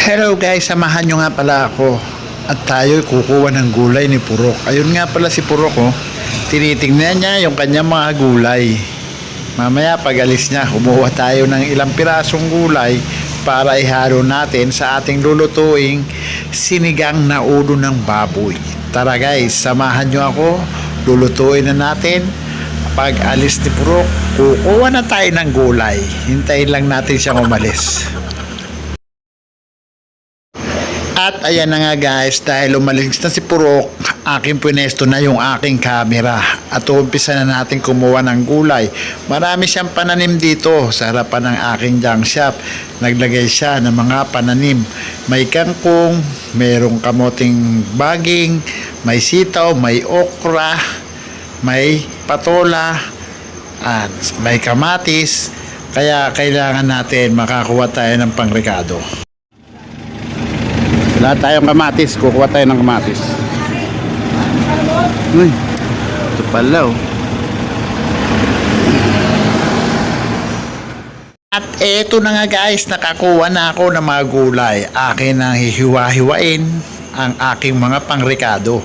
Hello guys, samahan nyo nga pala ako at tayo kukuha ng gulay ni Purok. Ayun nga pala si Purok, tinitingnan niya yung kanyang mga gulay. Mamaya pag alis niya, kumuha tayo ng ilang pirasong gulay para ihalo natin sa ating lulutuing sinigang na ulo ng baboy. Tara guys, samahan nyo ako, lulutuin na natin. Pag alis ni Purok, kukuha na tayo ng gulay. Hintayin lang natin siyang umalis. At ayan na nga guys, dahil umalis na si Purok, aking pinesto na yung aking camera. At umpisa na natin kumuha ng gulay. Marami siyang pananim dito sa harapan ng aking junk shop. Naglagay siya ng mga pananim. May kangkong, mayroong kamoting baging, may sitaw, may okra, may patola, at may kamatis. Kaya kailangan natin makakuha tayo ng pangrekado. Wala tayong kamatis, kukuha tayo ng kamatis. Uy, ito pala At eto na nga guys, nakakuha na ako ng mga gulay. Akin ang hihiwa-hiwain ang aking mga pangrekado.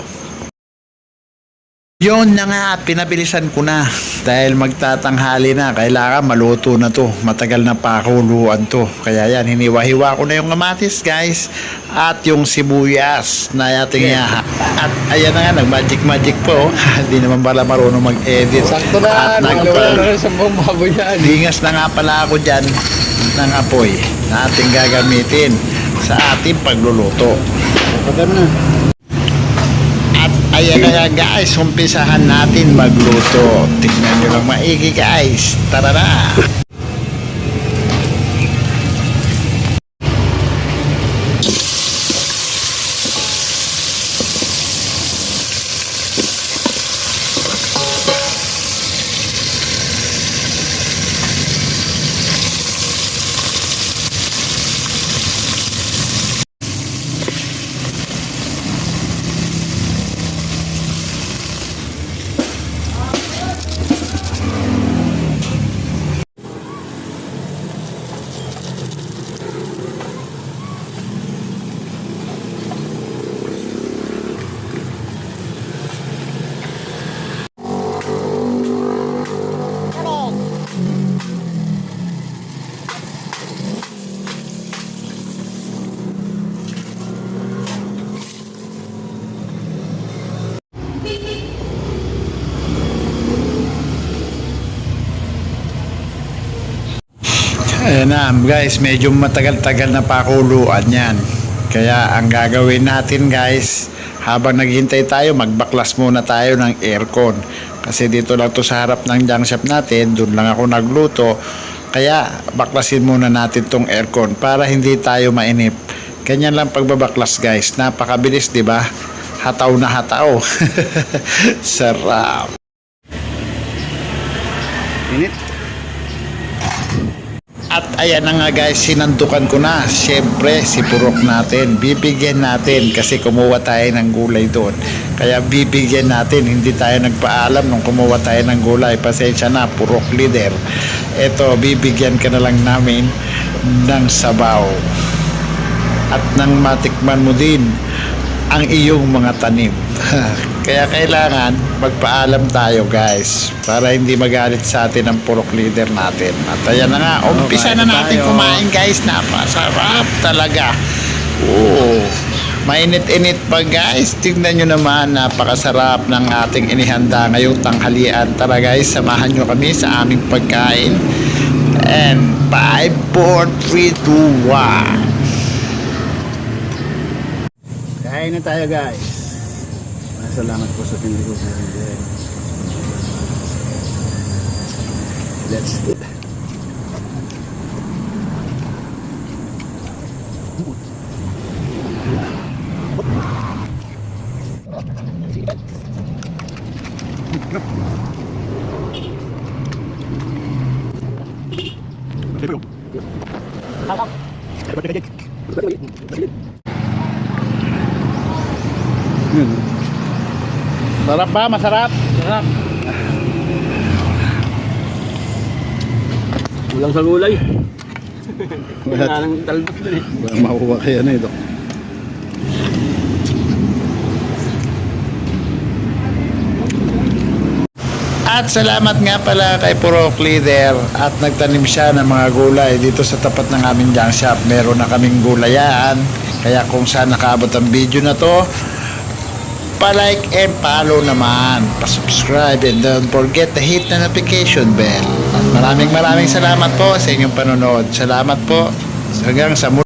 Yun na nga, pinabilisan ko na dahil magtatanghali na, kailangan maluto na to, matagal na pakuluan to, kaya yan, hiniwa-hiwa ko na yung kamatis guys at yung sibuyas na ating ihaha. At ayan na nga, nag-magic po. Hindi naman pala marunong mag-edit. Sakto na, nagluwa na sa buong baboy yan. Dingas na nga pala ako dyan ng apoy na ating gagamitin sa ating pagluluto. Pagano na. Ayan na nga guys, umpisahan natin magluto. Tingnan nyo lang maigi guys. Tara na! Ayan na guys, medyo matagal-tagal na pakuluan yan. Kaya ang gagawin natin guys, habang naghihintay tayo, magbaklas muna tayo ng aircon. Kasi dito lang to sa harap ng junk shop natin, doon lang ako nagluto. Kaya baklasin muna natin tong aircon para hindi tayo mainip. Ganyan lang pagbabaklas guys, napakabilis, di ba? Hataw na hataw. Sarap. Init. At ayan na nga guys, sinandukan ko na syempre si Purok natin, bibigyan natin kasi kumuha tayo ng gulay doon, kaya bibigyan natin, hindi tayo nagpaalam nung kumuha tayo ng gulay. Pasensya na Purok leader, eto bibigyan ka na lang namin ng sabaw at nang matikman mo din ang iyong mga tanim. Kaya kailangan magpaalam tayo guys para hindi magalit sa atin ang Purok leader natin. At ayan na nga, umpisa na natin kumain guys. Napasarap talaga. Mainit-init pa guys. Tignan nyo naman, napakasarap ng ating inihanda ngayong tanghalian. Tara guys, samahan nyo kami sa aming pagkain. And 5, 4, 3, 2, 1. Kain na tayo guys. Salamat po sa pinili. Let's eat. Sarap ba? Masarap? Sarap. Kulang sa gulay. Wala nang talbos dun eh. Wala makuha kaya na ito. At salamat nga pala kay Purok Leader at nagtanim siya ng mga gulay dito sa tapat ng aming junk shop. Meron na kaming gulayan. Kaya kung saan nakaabot ang video na to, pa-like and follow naman. Pa-subscribe and don't forget to hit the notification bell. At maraming salamat po sa inyong panonood. Salamat po. Hanggang sa muli.